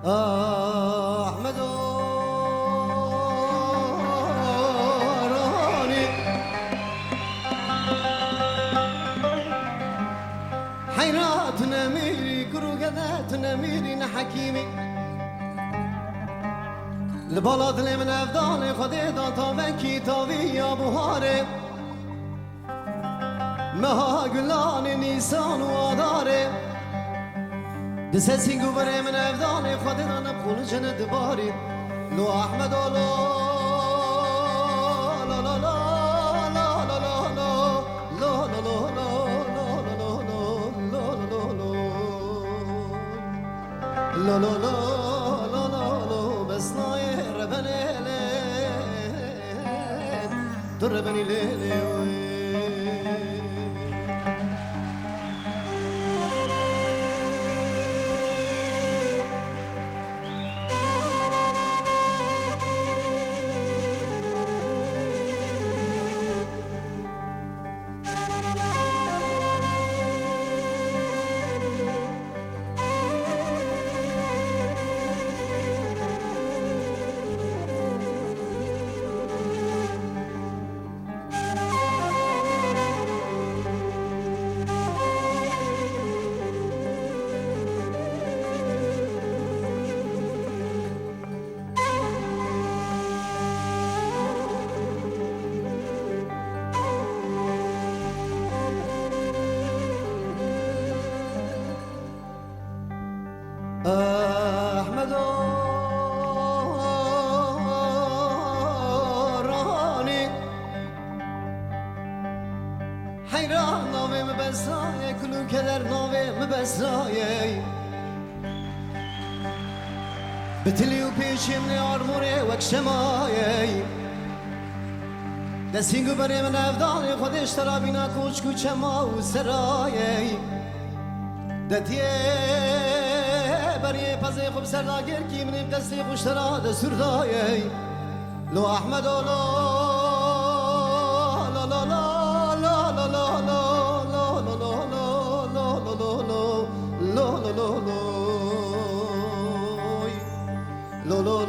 احمد راني حيرات نميري كروكذات نميري نحكيمي البلد اللي من افضل خديدا طاوكي طاوي يا بهاري مها قلان نيسان واداري دسسي قبري من افضل خديدا نبخل جند باري لو احمد لا لا لا لا لا لا لا لا لا لا لا بس ناير بني ليل در بني ليل احمد راني حيران ناوي مبسراي كل كدر ناوي مبسراي بتلي وبيشي من عرموري وكشماي دستين قبري من افضالي خودش ترى بينا كوش كوچما وسراي دتيه بري پزي خوب سرداگر کی من دستی خوشترا د سردای لو احمد لا لا لا لا لا لا لا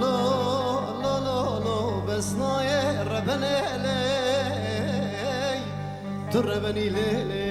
لا لا لا بس ناير بني لي تر بني لي